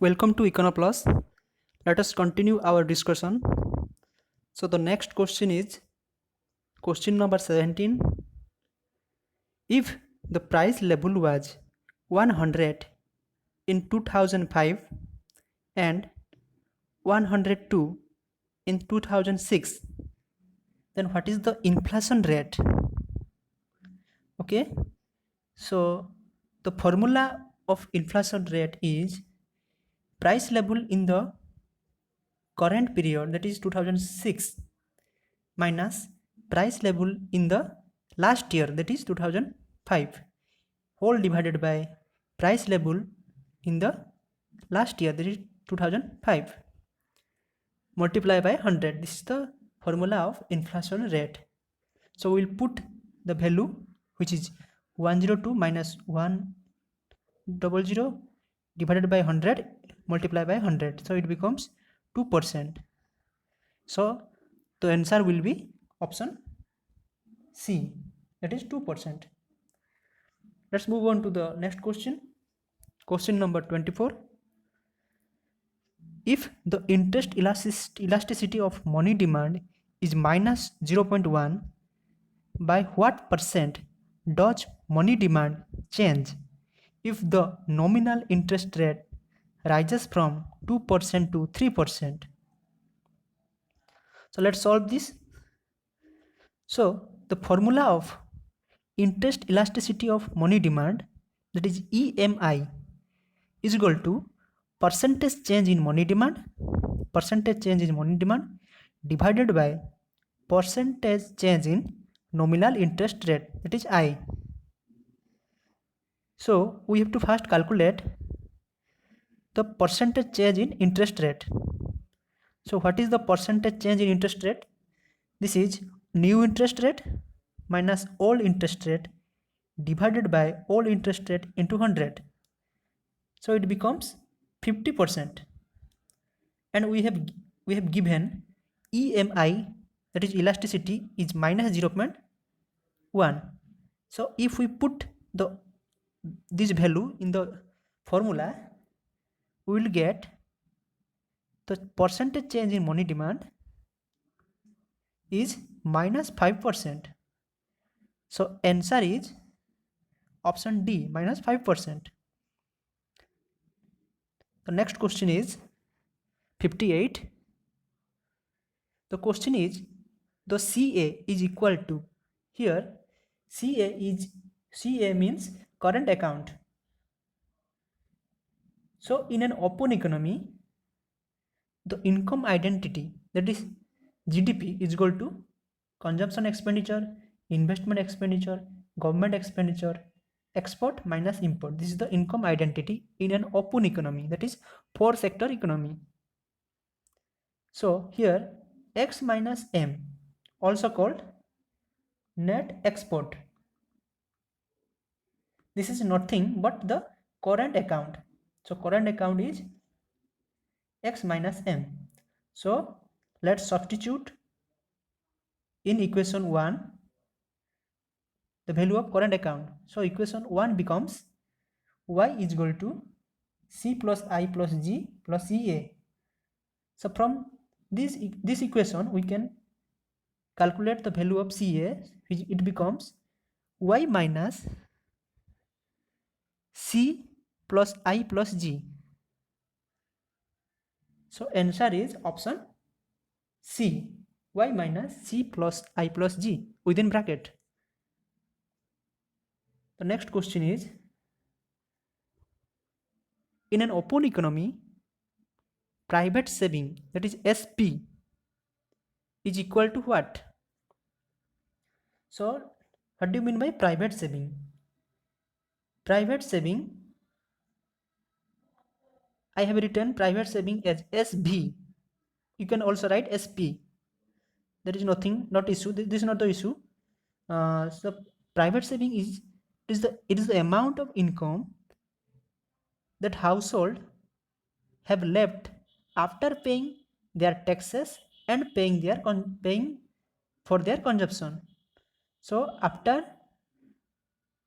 Welcome to Econoplus. Let us continue our discussion. So the next question is question number 17. If the price level was 100 in 2005 and 102 in 2006, then what is the inflation rate? Okay, so the formula of inflation rate is price level in the current period, that is 2006, minus price level in the last year, that is 2005, whole divided by price level in the last year, that is 2005, multiply by 100. This is the formula of inflation rate. So we'll put the value, which is 102 minus 100 divided by 100 multiply by 100, so it becomes 2%. So the answer will be option C, that is 2%. Let's move on to the next question. Question number 24. If the interest elasticity of money demand is minus 0.1, by what percent does money demand change if the nominal interest rate rises from 2% to 3%? So let's solve this. So the formula of interest elasticity of money demand, that is EMI, is equal to percentage change in money demand divided by percentage change in nominal interest rate, that is I. So we have to first calculate the percentage change in interest rate. So what is the percentage change in interest rate? This is new interest rate minus old interest rate divided by old interest rate into 100. So it becomes 50%. And we have given EMI, that is elasticity, is minus 0.1. So if we put this value in the formula, we will get the percentage change in money demand is minus 5%. So answer is option D, minus 5%. The next question is 58. The question is the CA is equal to, here CA means current account. So in an open economy, the income identity, that is GDP, is equal to consumption expenditure, investment expenditure, government expenditure, export minus import. This is the income identity in an open economy, that is 4-sector economy. So here X minus M, also called net export. This is nothing but the current account. So current account is X minus M. So let's substitute in equation 1 the value of current account. So equation 1 becomes Y is equal to C plus I plus G plus CA. So from this equation we can calculate the value of CA, which it becomes Y minus C plus I plus G. So answer is option C, Y minus C plus I plus G within bracket. The next question is, in an open economy, private saving, that is SP, is equal to what? So what do you mean by private saving? Private saving, I have written private saving as SB. You can also write SP. There is nothing, not issue. This is not the issue. So private saving is the amount of income that household have left after paying their taxes and paying for their consumption. So after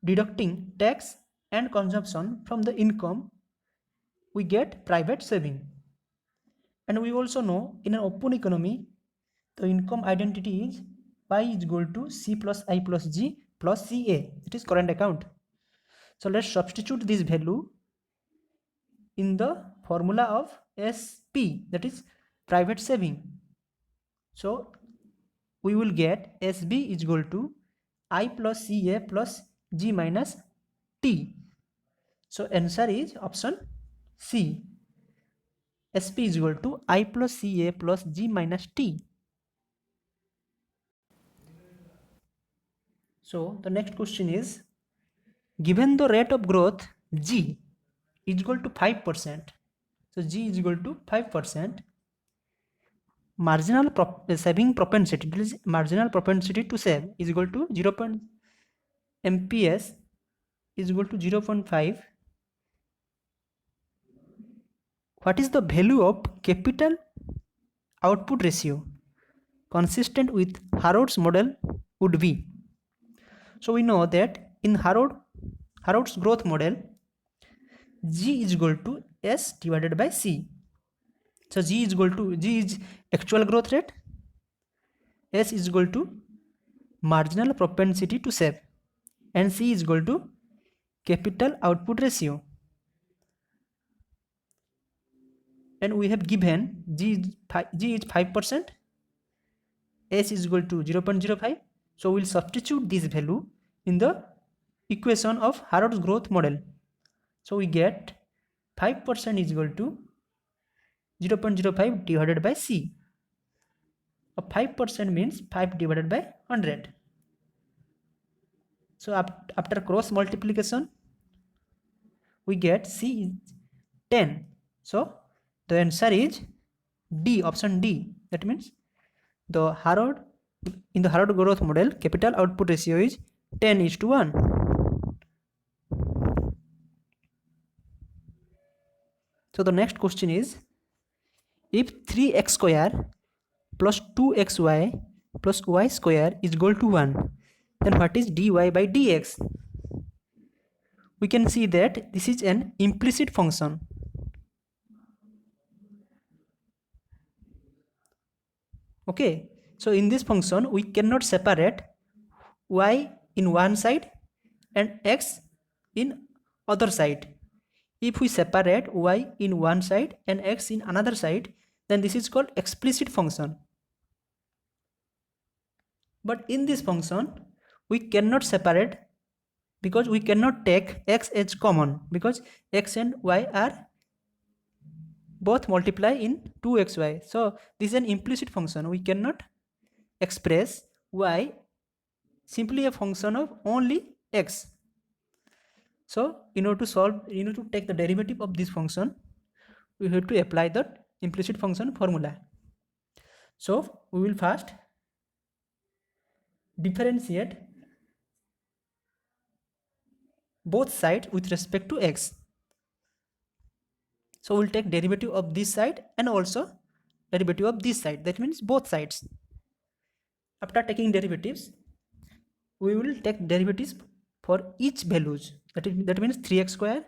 deducting tax and consumption from the income, we get private saving. And we also know in an open economy, the income identity is Y is equal to C plus I plus G plus CA. It is current account. So let's substitute this value in the formula of SP, that is private saving. So we will get SB is equal to I plus CA plus G minus T. So answer is option C. SP is equal to I plus CA plus G minus T. So the next question is, given the rate of growth G is equal to 5%. So G is equal to 5%. Marginal saving propensity, that is marginal propensity to save, is equal to 0. MPS is equal to 0.5. What is the value of capital output ratio consistent with Harrod's model would be? So we know that in Harrod's growth model, G is equal to S divided by C. So G is actual growth rate, S is equal to marginal propensity to save, and C is equal to capital output ratio. And we have given G is 5%, S is equal to 0.05. So we'll substitute this value in the equation of Harrod's growth model. So we get 5% is equal to 0.05 divided by C. 5% means 5 divided by 100. So after cross multiplication, we get C is 10. So the answer is D, option D. That means in the Harrod growth model, capital output ratio is 10:1. So the next question is, if 3x square plus 2xy plus y square is equal to 1, then what is dy by dx? We can see that this is an implicit function. Okay, so in this function we cannot separate y in one side and x in other side. If we separate y in one side and x in another side, then this is called explicit function. But in this function we cannot separate, because we cannot take x as common, because x and y are both multiply in 2xy. So this is an implicit function. We cannot express y simply a function of only x. So in order to take the derivative of this function, we have to apply the implicit function formula. So we will first differentiate both sides with respect to x. So we'll take derivative of this side and also derivative of this side. That means both sides. After taking derivatives, we will take derivatives for each values. That means 3x square,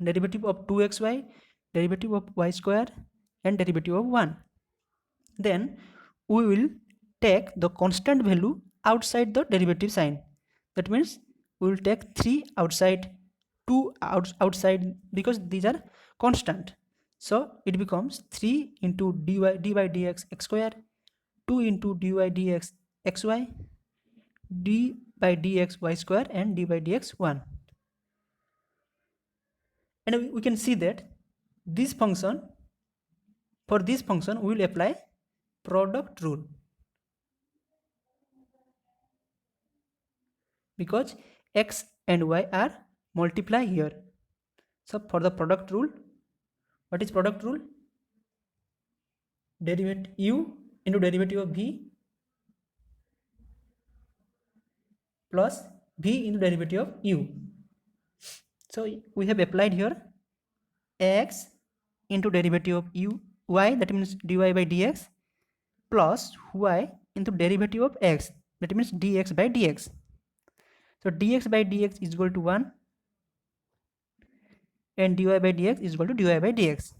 derivative of 2xy, derivative of y square, and derivative of 1. Then we will take the constant value outside the derivative sign. That means we will take 3 outside, 2 outside, because these are constant. So it becomes 3 into dy dx x square, 2 into dy dx xy, d by dx y square, and d by dx 1. And we can see that this function, for this function we will apply product rule, because x and y are multiply here. So for the product rule, what is product rule? Derivative u into derivative of v plus v into derivative of u. So we have applied here x into derivative of u y, that means dy by dx, plus y into derivative of x, that means dx by dx. So dx by dx is equal to 1, and dy by dx is equal to dy by dx.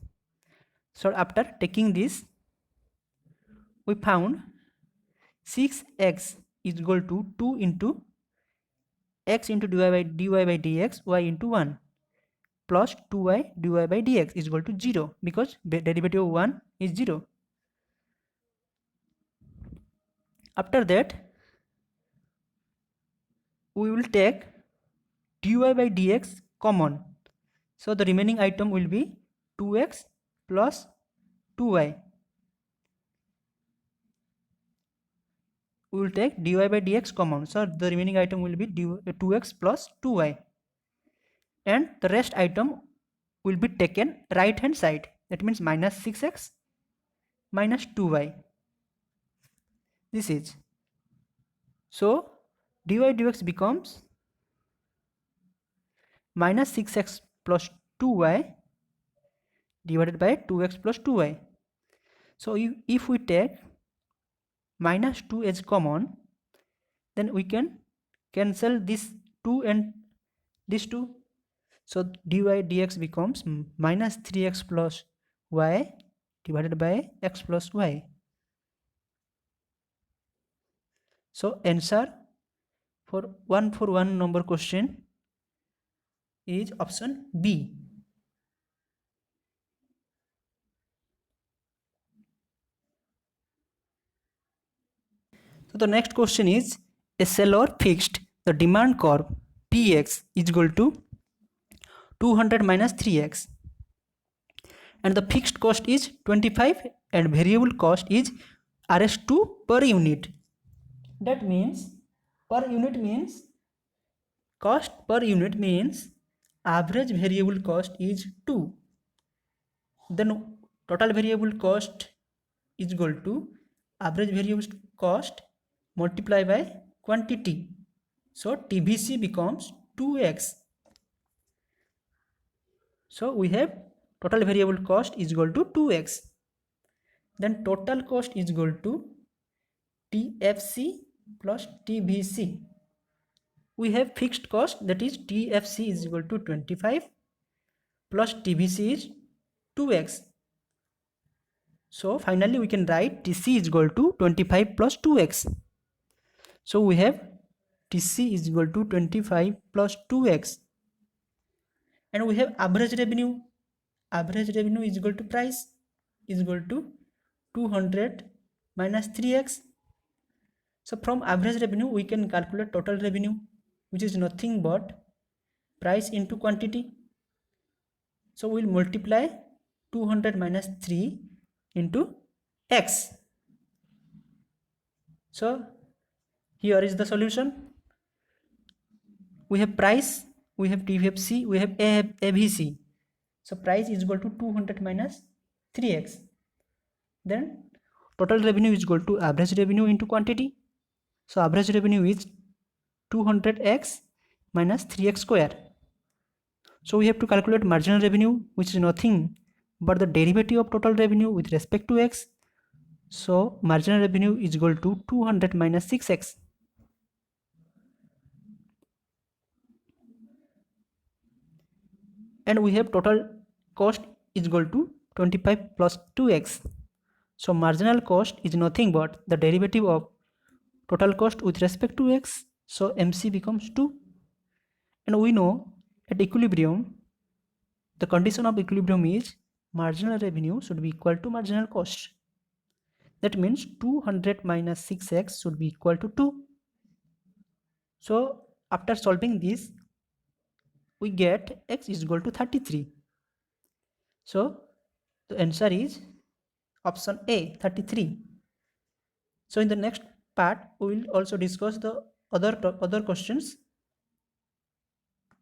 So after taking this, we found 6x is equal to 2 into x into dy by dx y into 1 plus 2y dy by dx is equal to 0 because the derivative of 1 is 0. After that, we will take dy by dx common. So the remaining item will be 2x plus 2y. We will take dy by dx common. So the remaining item will be 2x plus 2y. And the rest item will be taken right hand side. That means minus 6x minus 2y. This is. So dy dx becomes minus 6x plus 2y divided by 2x plus 2y. So if we take minus 2 as common, then we can cancel this 2 and this 2. So dy dx becomes minus 3x plus y divided by x plus y. So answer for 1 number question is option B. So the next question is, a seller fixed the demand curve Px is equal to 200 minus 3x and the fixed cost is 25 and variable cost is Rs2 per unit. That means per unit means cost per unit means average variable cost is 2. Then total variable cost is equal to average variable cost multiplied by quantity. So TVC becomes 2x. So we have total variable cost is equal to 2x. Then total cost is equal to TFC plus TVC. We have fixed cost, that is TFC is equal to 25 plus TVC is 2x. So finally we can write TC is equal to 25 plus 2x. So we have TC is equal to 25 plus 2x. And we have average revenue. Average revenue is equal to price is equal to 200 minus 3x. So from average revenue we can calculate total revenue, which is nothing but price into quantity. So we will multiply 200 minus 3 into x. So here is the solution. We have price, we have TVFC, we have AVC. So price is equal to 200 minus 3x. Then total revenue is equal to average revenue into quantity. So average revenue is 200x minus 3x square. So we have to calculate marginal revenue, which is nothing but the derivative of total revenue with respect to x. So marginal revenue is equal to 200 minus 6x. And we have total cost is equal to 25 plus 2x. So marginal cost is nothing but the derivative of total cost with respect to x. So MC becomes 2. And we know at equilibrium, the condition of equilibrium is marginal revenue should be equal to marginal cost. That means 200 minus 6x should be equal to 2. So after solving this, we get x is equal to 33. So the answer is option A, 33. So in the next part, we will also discuss the other questions